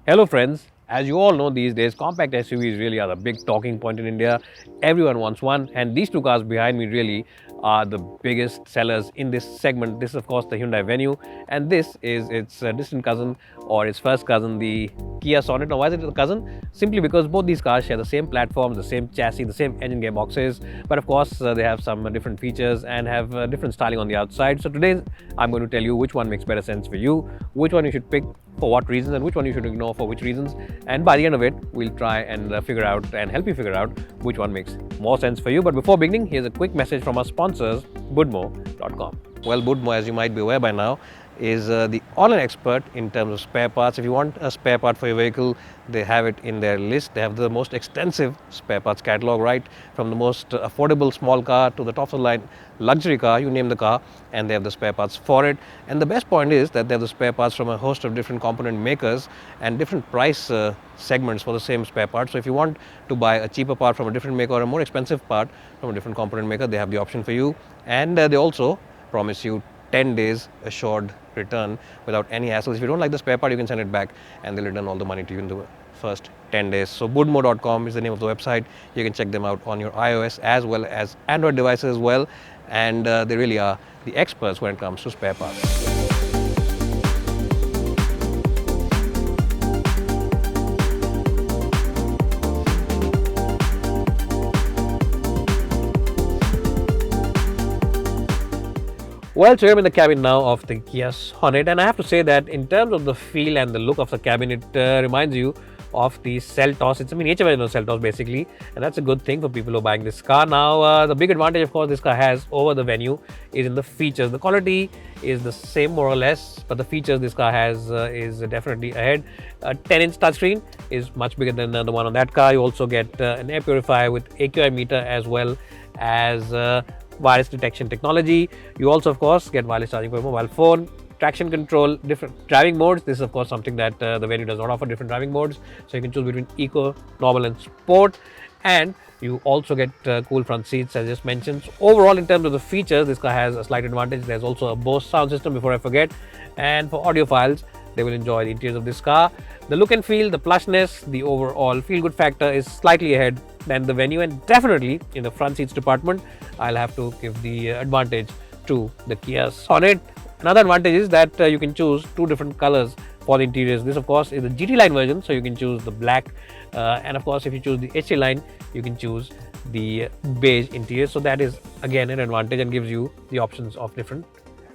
Hello friends, as you all know these days compact SUVs really are the big talking point in India. Everyone wants one and these two cars behind me really are the biggest sellers in this segment. This is of course the Hyundai Venue and this is its distant cousin or its first cousin, the Kia Sonet. Now why is it a cousin? Simply because both these cars share the same platforms, the same chassis, the same engine gearboxes, but of course they have some different features and have different styling on the outside. So today I'm going to tell you which one makes better sense for you, which one you should pick for what reasons and which one you should ignore for which reasons, and by the end of it we'll try and figure out and help you figure out which one makes more sense for you. But before beginning, here's a quick message from our sponsors, budmo.com. Well, Budmo, as you might be aware by now, is the online expert in terms of spare parts. If you want a spare part for your vehicle, they have it in their list. They have the most extensive spare parts catalog, right from the most affordable small car to the top of the line luxury car, you name the car, and they have the spare parts for it. And the best point is that they have the spare parts from a host of different component makers and different price segments for the same spare part. So if you want to buy a cheaper part from a different maker or a more expensive part from a different component maker, they have the option for you. And they also promise you 10 days assured return without any hassles. If you don't like the spare part, you can send it back and they'll return all the money to you in the first 10 days. So budmo.com is the name of the website. You can check them out on your iOS as well as Android devices as well, and they really are the experts when it comes to spare parts. Well, so I'm in the cabin now of the Kia Sonet, and I have to say that in terms of the feel and the look of the cabin, it reminds you of the Seltos. It's a miniature version of Seltos basically, and that's a good thing for people who are buying this car. Now, the big advantage, of course, this car has over the Venue is in the features. The quality is the same more or less, but the features this car has is definitely ahead. A 10-inch touchscreen is much bigger than the one on that car. You also get an air purifier with AQI meter as well as wireless detection technology. You also, of course, get wireless charging for your mobile phone, traction control, different driving modes. This is, of course, something that the Venue does not offer, different driving modes. So you can choose between eco, normal, and sport. And you also get cool front seats, as I just mentioned. So overall, in terms of the features, this car has a slight advantage. There's also a Bose sound system, before I forget. And for audiophiles, they will enjoy the interiors of this car. The look and feel, the plushness, the overall feel-good factor is slightly ahead than the Venue, and definitely in the front seats department, I'll have to give the advantage to the Kia Sonet. Another advantage is that you can choose two different colors for the interiors. This, of course, is the GT line version, so you can choose the black, and of course, if you choose the HT line, you can choose the beige interior. So that is again an advantage and gives you the options of different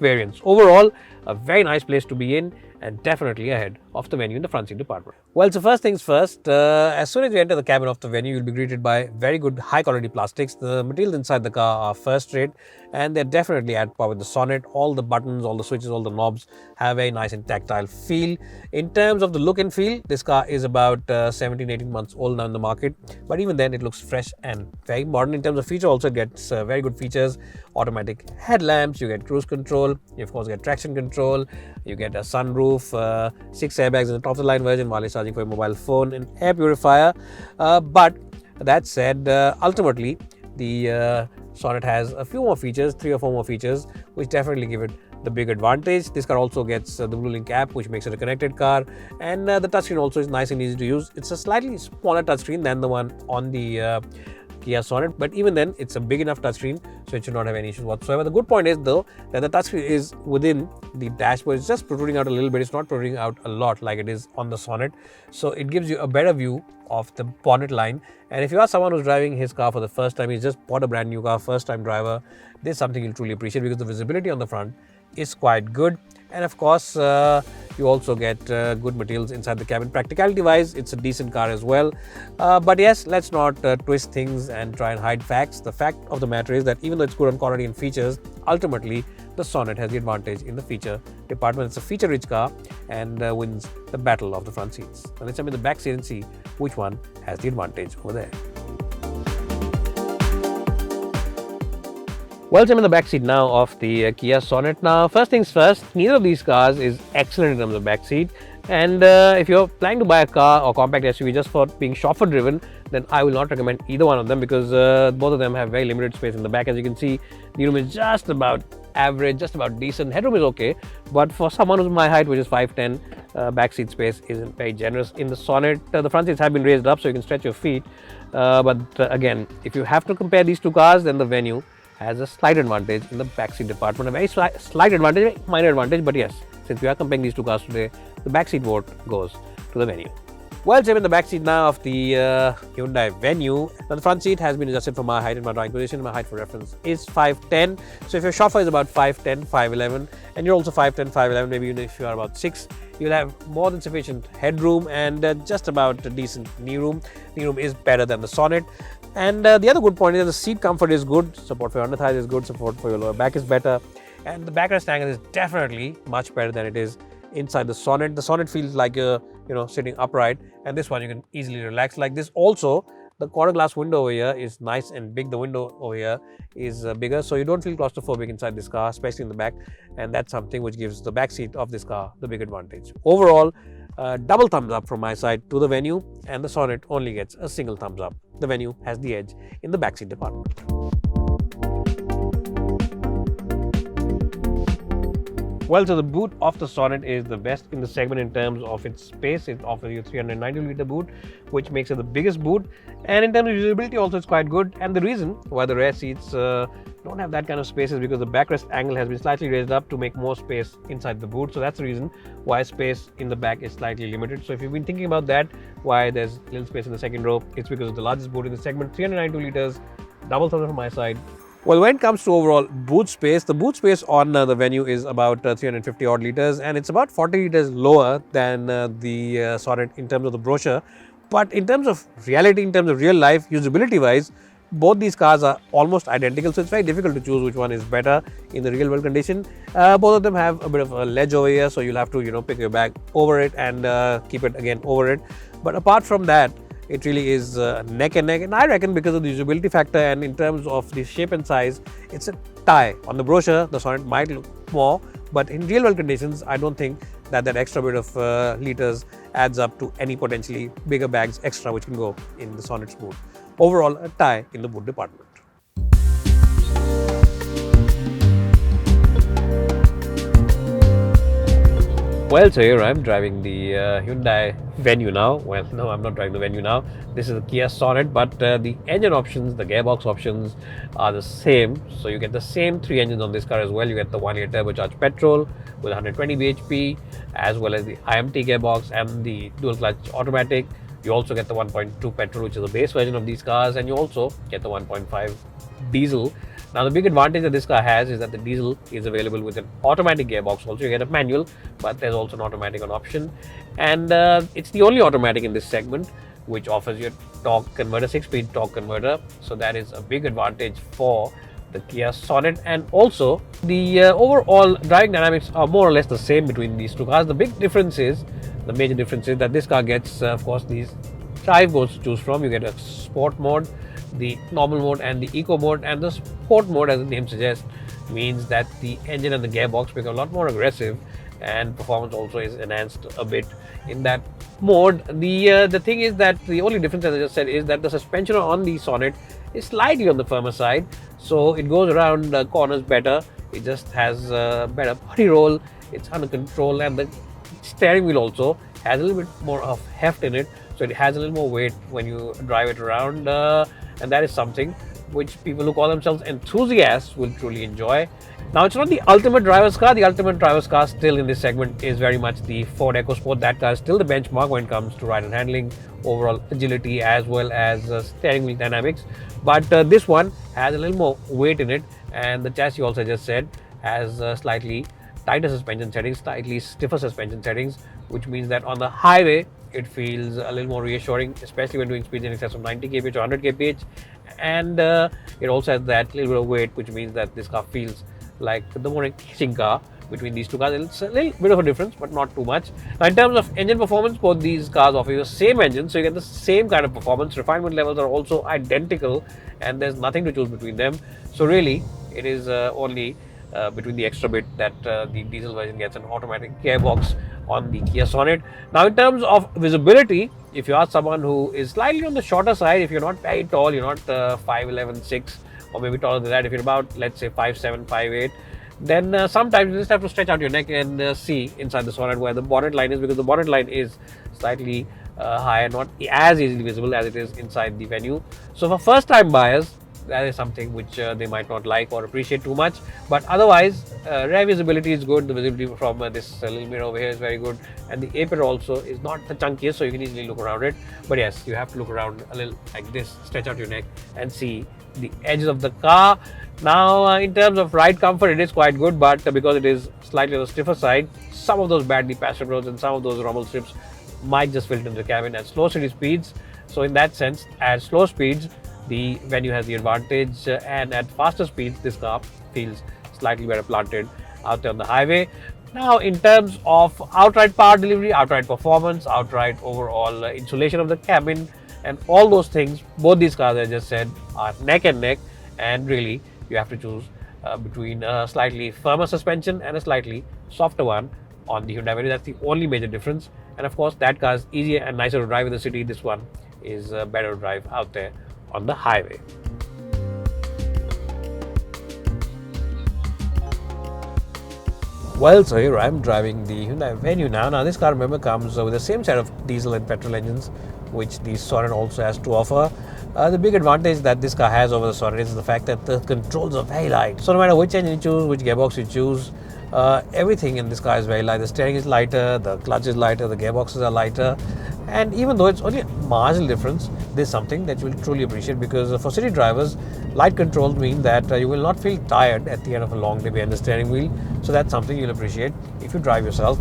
variants. Overall, a very nice place to be in and definitely ahead of the Venue in the front seat department. Well, so first things first, as soon as you enter the cabin of the Venue, you'll be greeted by very good high quality plastics. The materials inside the car are first rate and they're definitely at par with the Sonet. All the buttons, all the switches, all the knobs have a nice and tactile feel. In terms of the look and feel, this car is about 17-18 months old now in the market, but even then it looks fresh and very modern. In terms of feature, also it gets very good features: automatic headlamps, you get cruise control, you of course get traction control, you get a sunroof, 6 airbags in the top of the line version, wireless charging for your mobile phone, and air purifier. But that said, ultimately the Sonet has a few more features, 3 or 4 more features, which definitely give it the big advantage. This car also gets the BlueLink app, which makes it a connected car, and the touchscreen also is nice and easy to use. It's a slightly smaller touchscreen than the one on the Kia Sonet, but even then it's a big enough touchscreen, so it should not have any issues whatsoever. The good point is though that the touchscreen is within the dashboard. It's just protruding out a little bit. It's not protruding out a lot like it is on the Sonet, so it gives you a better view of the bonnet line. And if you are someone who's driving his car for the first time, he's just bought a brand new car, first time driver, this is something you'll truly appreciate because the visibility on the front is quite good. And of course, you also get good materials inside the cabin. Practicality wise, it's a decent car as well. But yes, let's not twist things and try and hide facts. The fact of the matter is that even though it's good on quality and features, ultimately the Sonet has the advantage in the feature department. It's a feature rich car and wins the battle of the front seats. Now let's jump in the back seat and see which one has the advantage over there. Well, I'm in the back seat now of the Kia Sonet. Now, first things first, neither of these cars is excellent in terms of back seat. And if you're planning to buy a car or compact SUV just for being chauffeur driven, then I will not recommend either one of them because both of them have very limited space in the back. As you can see, the room is just about average, just about decent. Headroom is okay, but for someone who's my height, which is 5'10", back seat space isn't very generous. In the Sonet, the front seats have been raised up so you can stretch your feet. But again, if you have to compare these two cars, then the Venue has a slight advantage in the backseat department. A very slight advantage, minor advantage, but yes, since we are comparing these two cars today, the backseat vote goes to the Venue. Well, I'm in the back seat now of the Hyundai Venue. Now, the front seat has been adjusted for my height and my driving position. My height for reference is 5'10". So if your chauffeur is about 5'10", 5'11", and you're also 5'10", 5'11", maybe even if you are about 6, you'll have more than sufficient headroom and just about a decent knee room. Knee room is better than the Sonet. And the other good point is that the seat comfort is good. Support for your under thighs is good. Support for your lower back is better. And the backrest angle is definitely much better than it is inside the Sonet. The Sonet feels like you're sitting upright, and this one you can easily relax like this. Also, the quarter glass window over here is nice and big. The window over here is bigger, so you don't feel claustrophobic inside this car, especially in the back, and that's something which gives the back seat of this car the big advantage. Overall, double thumbs up from my side to the Venue, and the Sonet only gets a single thumbs up. The Venue has the edge in the backseat department. Well, so the boot of the Sonet is the best in the segment in terms of its space. It offers you a 390-litre boot, which makes it the biggest boot. And in terms of usability also, it's quite good. And the reason why the rear seats don't have that kind of space is because the backrest angle has been slightly raised up to make more space inside the boot. So that's the reason why space in the back is slightly limited. So if you've been thinking about that, why there's little space in the second row, it's because of the largest boot in the segment, 392 litres, double thumbs up from my side. Well, when it comes to overall boot space, the boot space on the Venue is about 350 odd litres, and it's about 40 litres lower than the Sonet in terms of the brochure. But in terms of reality, in terms of real life, usability wise, both these cars are almost identical, so it's very difficult to choose which one is better in the real world condition. Both of them have a bit of a ledge over here, so you'll have to pick your bag over it and keep it again over it. But apart from that, it really is neck and neck, and I reckon because of the usability factor and in terms of the shape and size, it's a tie. On the brochure, the Sonet might look more, but in real world conditions, I don't think that extra bit of liters adds up to any potentially bigger bags extra which can go in the Sonet's boot. Overall, a tie in the boot department. Well, so here I'm driving the Hyundai Venue now. Well, no, I'm not driving the Venue now. This is the Kia Sonet, but the engine options, the gearbox options are the same. So you get the same three engines on this car as well. You get the 1-litre turbocharged petrol with 120 bhp, as well as the IMT gearbox and the dual clutch automatic. You also get the 1.2 petrol, which is the base version of these cars, and you also get the 1.5 diesel. Now, the big advantage that this car has is that the diesel is available with an automatic gearbox. Also, you get a manual, but there's also an automatic on option. And it's the only automatic in this segment which offers you a torque converter, 6-speed torque converter. So that is a big advantage for the Kia Sonet. And also, the overall driving dynamics are more or less the same between these two cars. The big difference is, the major difference is that this car gets, of course, these 5 modes to choose from. You get a sport mode, the normal mode and the eco mode, and the sport mode, as the name suggests, means that the engine and the gearbox become a lot more aggressive, and performance also is enhanced a bit in that mode. The thing is that the only difference, as I just said, is that the suspension on the Sonet is slightly on the firmer side, so it goes around corners better. It just has a better body roll, it's under control, and the steering wheel also has a little bit more of heft in it, so it has a little more weight when you drive it around, and that is something which people who call themselves enthusiasts will truly enjoy. Now, it's not the ultimate driver's car. The ultimate driver's car still in this segment is very much the Ford EcoSport. That car is still the benchmark when it comes to ride and handling, overall agility, as well as steering wheel dynamics. But this one has a little more weight in it, and the chassis also, just said, has slightly tighter suspension settings, slightly stiffer suspension settings, which means that on the highway it feels a little more reassuring, especially when doing speeds in excess of 90 kph or 100 kph. And it also has that little bit of weight, which means that this car feels like the more engaging car between these two cars. It's a little bit of a difference, but not too much. Now, in terms of engine performance, both these cars offer you the same engine, so you get the same kind of performance. Refinement levels are also identical, and there's nothing to choose between them. So really, it is only between the extra bit that the diesel version gets an automatic gearbox on the Kia Sonet. Now, in terms of visibility, if you are someone who is slightly on the shorter side, if you're not very tall, you're not 5'11", 6", or maybe taller than that, if you're about, let's say, 5'7", 5'8", then sometimes you just have to stretch out your neck and see inside the Sonet where the bonnet line is, because the bonnet line is slightly higher, not as easily visible as it is inside the Venue. So for first time buyers, that is something which they might not like or appreciate too much. But otherwise, rear visibility is good. The visibility from this little mirror over here is very good, and the aperture also is not the chunkiest, so you can easily look around it. But yes, you have to look around a little like this, stretch out your neck and see the edges of the car. Now, in terms of ride comfort, it is quite good, but because it is slightly on the stiffer side, some of those badly patched roads and some of those rumble strips might just filter into the cabin at slow city speeds. So in that sense, at slow speeds, the Venue has the advantage, and at faster speeds, this car feels slightly better planted out there on the highway. Now, in terms of outright power delivery, outright performance, outright overall insulation of the cabin, and all those things, both these cars, I just said, are neck and neck, and really, you have to choose between a slightly firmer suspension and a slightly softer one on the Hyundai Venue. That's the only major difference. And of course, that car is easier and nicer to drive in the city. This one is better to drive out there on the highway. Well, so here I am driving the Hyundai Venue now. Now this car, remember, comes with the same set of diesel and petrol engines which the Sonet also has to offer. The big advantage that this car has over the Sonet is the fact that the controls are very light. So no matter which engine you choose, which gearbox you choose, everything in this car is very light. The steering is lighter, the clutch is lighter, the gearboxes are lighter. And even though it's only a marginal difference, there's something that you will truly appreciate, because for city drivers, light controls mean that you will not feel tired at the end of a long day behind the steering wheel. So that's something you'll appreciate if you drive yourself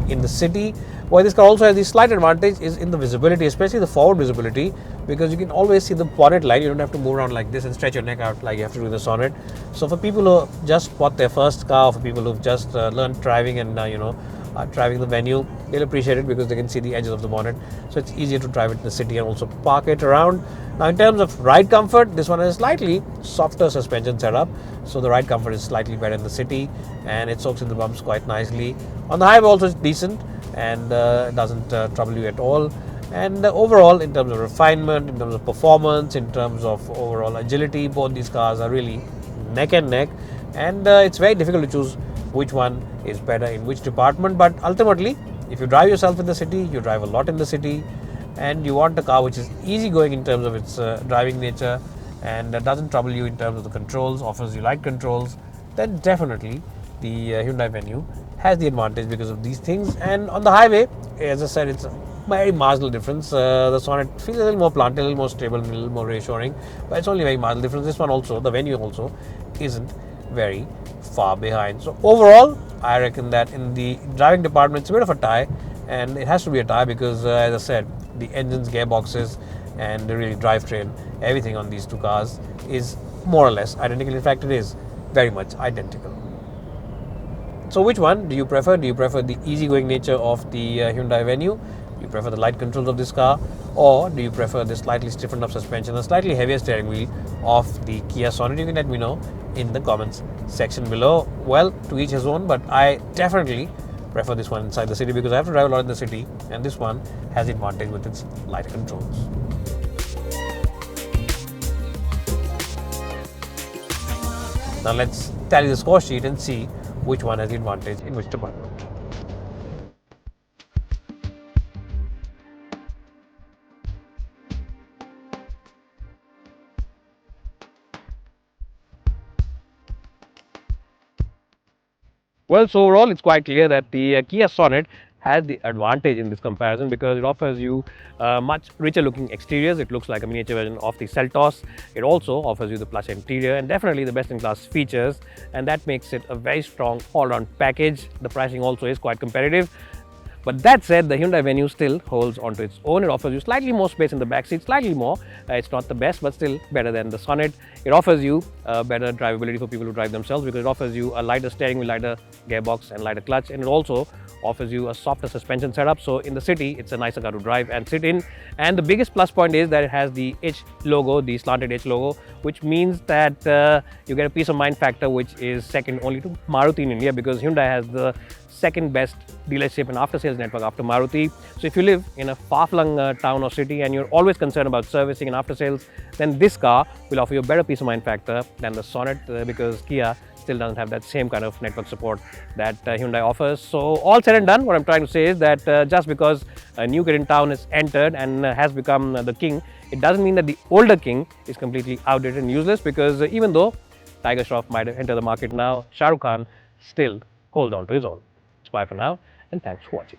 in the city. Why this car also has the slight advantage is in the visibility, especially the forward visibility, because you can always see the bonnet line. You don't have to move around like this and stretch your neck out like you have to do in the Sonet. So for people who just bought their first car, for people who've just learned driving and driving the Venue, they'll appreciate it because they can see the edges of the bonnet. So it's easier to drive it in the city and also park it around. Now, in terms of ride comfort, this one has a slightly softer suspension setup, so the ride comfort is slightly better in the city, and it soaks in the bumps quite nicely. On the highway also it's decent, and doesn't trouble you at all. And overall, in terms of refinement, in terms of performance, in terms of overall agility, both these cars are really neck and neck, and it's very difficult to choose which one is better in which department. But ultimately, if you drive yourself in the city, you drive a lot in the city, and you want a car which is easygoing in terms of its driving nature and doesn't trouble you in terms of the controls, offers you light controls, then definitely the Hyundai Venue has the advantage because of these things. And on the highway, as I said, it's a very marginal difference. The Sonet feels a little more planted, a little more stable, and a little more reassuring, but it's only a very marginal difference. This one also, the Venue also, isn't very far behind. So overall, I reckon that in the driving department, it's a bit of a tie, and it has to be a tie because, as I said, the engines, gearboxes, and the really drivetrain, everything on these two cars is more or less identical. In fact, it is very much identical. So which one do you prefer? Do you prefer the easygoing nature of the Hyundai Venue? Do you prefer the light controls of this car? Or do you prefer the slightly stiffened up suspension, the slightly heavier steering wheel of the Kia Sonet? You can let me know in the comments section below. Well, to each his own, but I definitely prefer this one inside the city because I have to drive a lot in the city, and this one has the advantage with its light controls. Now let's tally the score sheet and see which one has the advantage in which department. Well, so overall, it's quite clear that the Kia Sonet has the advantage in this comparison because it offers you much richer looking exteriors. It looks like a miniature version of the Seltos. It also offers you the plush interior and definitely the best in class features, and that makes it a very strong all-round package. The pricing also is quite competitive. But that said, the Hyundai Venue still holds onto its own. It offers you slightly more space in the back seat, slightly more. It's not the best, but still better than the Sonet. It offers you better drivability for people who drive themselves because it offers you a lighter steering wheel, lighter gearbox, and lighter clutch. And it also offers you a softer suspension setup. So in the city, it's a nicer car to drive and sit in. And the biggest plus point is that it has the H logo, the slanted H logo, which means that you get a peace of mind factor, which is second only to Maruti in India, because Hyundai has the second best dealership and after sales network after Maruti. So if you live in a far-flung town or city and you're always concerned about servicing and after sales, then this car will offer you a better peace of mind factor than the Sonet because Kia still doesn't have that same kind of network support that Hyundai offers. So all said and done, what I'm trying to say is that just because a new kid in town has entered and has become the king, it doesn't mean that the older king is completely outdated and useless, because even though Tiger Shroff might enter the market now, Shah Rukh Khan still holds on to his own. It's bye for now, and thanks for watching.